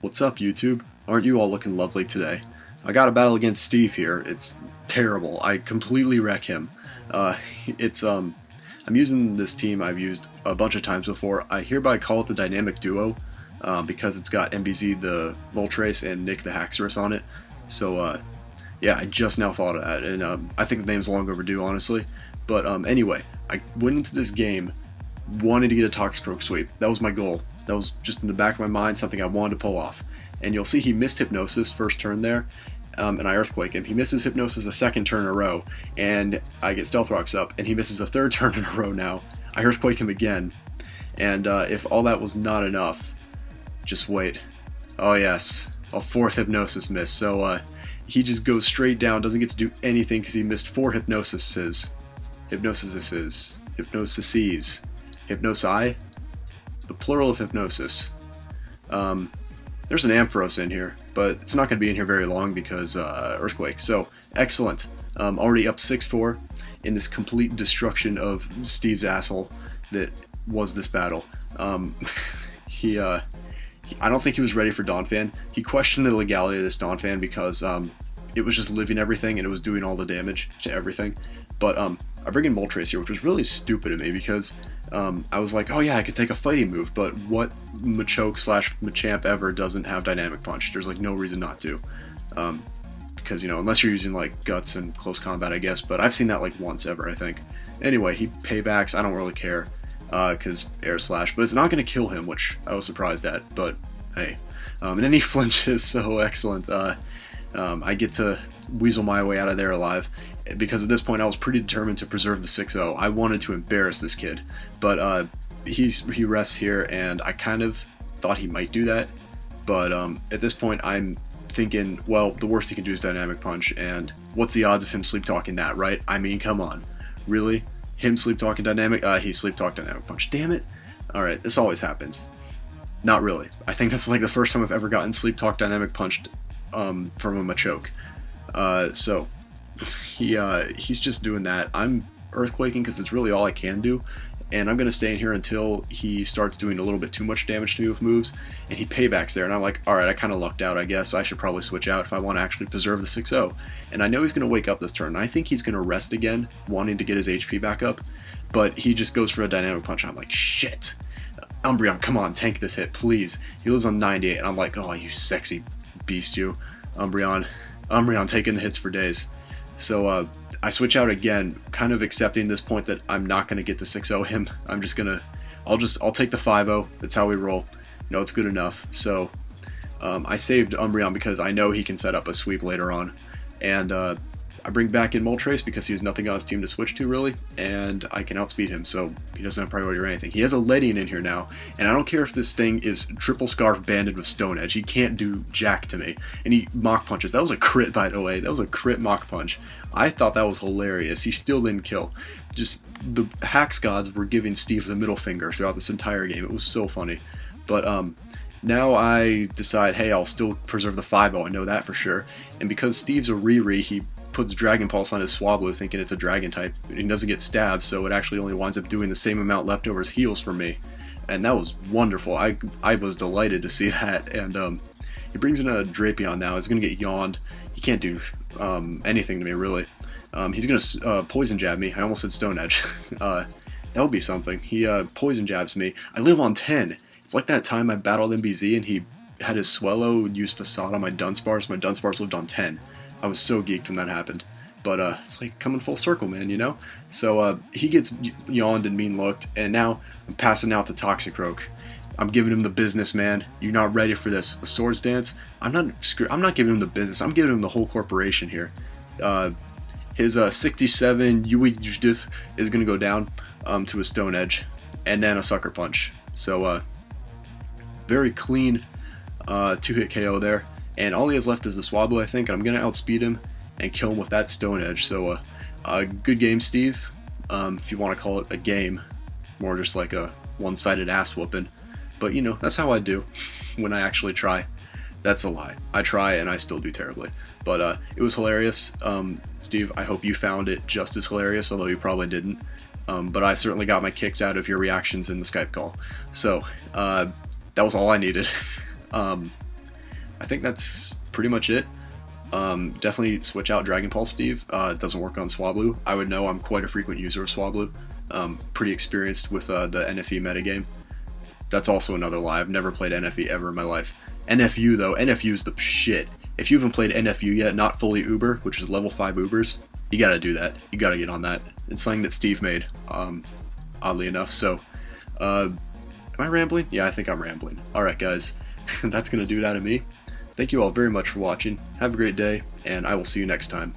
What's up, YouTube? Aren't you all looking lovely today? I got a battle against Steve here. It's terrible. I completely wreck him. I'm using this team I've used a bunch of times before. I hereby call it the Dynamic Duo because it's got MBZ the Moltres and Nick the Haxorus on it. So yeah, I just now thought of that, and I think the name's long overdue, honestly. But anyway, I went into this game wanting to get a Toxicroak sweep. That was my goal. That was just in the back of my mind, something I wanted to pull off. And you'll see he missed Hypnosis first turn there, and I Earthquake him. He misses Hypnosis a second turn in a row, and I get Stealth Rocks up, and he misses a third turn in a row now. I Earthquake him again, and if all that was not enough, just wait. Oh yes, a fourth Hypnosis miss, so he just goes straight down, doesn't get to do anything because he missed 4 Hypnosises. Hypnosi? The plural of Hypnosis. There's an Ampharos in here, but it's not going to be in here very long because Earthquake. So, excellent. Already up 6-4 in this complete destruction of Steve's asshole that was this battle. I don't think he was ready for Donphan. He questioned the legality of this Donphan because it was just living everything and it was doing all the damage to everything. But I bring in Moltres here, which was really stupid of me because I was like, oh yeah, I could take a fighting move, but what Machoke / Machamp ever doesn't have Dynamic Punch? There's like no reason not to. Because, you know, unless you're using like Guts and Close Combat, I guess, but I've seen that like once ever, I think. Anyway, he paybacks, I don't really care, because Air Slash, but it's not going to kill him, which I was surprised at, but hey. And then he flinches, so excellent. I get to weasel my way out of there alive, because at this point I was pretty determined to preserve the 6-0. I wanted to embarrass this kid, but he rests here, and I kind of thought he might do that, but at this point I'm thinking, well, the worst he can do is Dynamic Punch, and what's the odds of him sleep talking that, right? I mean, come on, really? Him sleep talking Dynamic? He sleep talked Dynamic Punch. Damn it! All right, this always happens. Not really. I think this is like the first time I've ever gotten sleep talk Dynamic Punched from a Machoke. So he's just doing that. I'm Earthquaking because it's really all I can do, and I'm going to stay in here until he starts doing a little bit too much damage to me with moves, and he paybacks there, and I'm like, alright, I kind of lucked out, I guess. I should probably switch out if I want to actually preserve the 6-0. And I know he's going to wake up this turn. I think he's going to rest again, wanting to get his HP back up, but he just goes for a Dynamic Punch, and I'm like, shit! Umbreon, come on, tank this hit, please. He lives on 98, and I'm like, oh, you sexy beast, you. Umbreon taking the hits for days. So I switch out again, kind of accepting this point that I'm not going to get to 6-0 him. I'm just going to, I'll take the 5-0. That's how we roll. You know, it's good enough. So I saved Umbreon because I know he can set up a sweep later on. And I bring back in Moltres because he has nothing on his team to switch to, really, and I can outspeed him, so he doesn't have priority or anything. He has a Ledian in here now, and I don't care if this thing is Triple Scarf banded with Stone Edge. He can't do jack to me. And he Mach Punches. That was a crit, by the way. That was a crit Mach Punch. I thought that was hilarious. He still didn't kill. Just, the Hax gods were giving Steve the middle finger throughout this entire game. It was so funny. But, now I decide, hey, I'll still preserve the 5-0, I know that for sure. And because Steve's a Riri, he puts Dragon Pulse on his Swablu thinking it's a Dragon type. He doesn't get stabbed, so it actually only winds up doing the same amount left over as heals for me. And that was wonderful. I was delighted to see that. And he brings in a Drapion now. It's going to get yawned. He can't do anything to me, really. He's going to Poison Jab me. I almost said Stone Edge. That would be something. He Poison Jabs me. I live on 10. It's like that time I battled MBZ and he had his Swellow use Facade on my Dunsparce. My Dunsparce lived on 10. I was so geeked when that happened. But it's like coming full circle, man, you know? So he gets yawned and mean looked, and now I'm passing out the Toxicroak. I'm giving him the business, man. You're not ready for this. The Swords Dance, I'm not giving him the business. I'm giving him the whole corporation here. His 67 WiFi is going to go down to a Stone Edge, and then a Sucker Punch. So very clean 2-hit KO there. And all he has left is the Swablu, I think, and I'm going to outspeed him and kill him with that Stone Edge. So, good game, Steve, if you want to call it a game. More just like a one-sided ass-whooping. But, you know, that's how I do when I actually try. That's a lie. I try, and I still do terribly. But it was hilarious. Steve, I hope you found it just as hilarious, although you probably didn't. But I certainly got my kicks out of your reactions in the Skype call. So, that was all I needed. I think that's pretty much it. Definitely switch out Dragon Ball Steve. It doesn't work on Swablu. I would know, I'm quite a frequent user of Swablu. Pretty experienced with the NFE metagame. That's also another lie. I've never played NFE ever in my life. NFU though, NFU is the shit. If you haven't played NFU yet, not fully Uber, which is level 5 Ubers, you gotta do that. You gotta get on that. It's something that Steve made, oddly enough. So, am I rambling? Yeah, I think I'm rambling. Alright guys, that's gonna do it out of me. Thank you all very much for watching. Have a great day, and I will see you next time.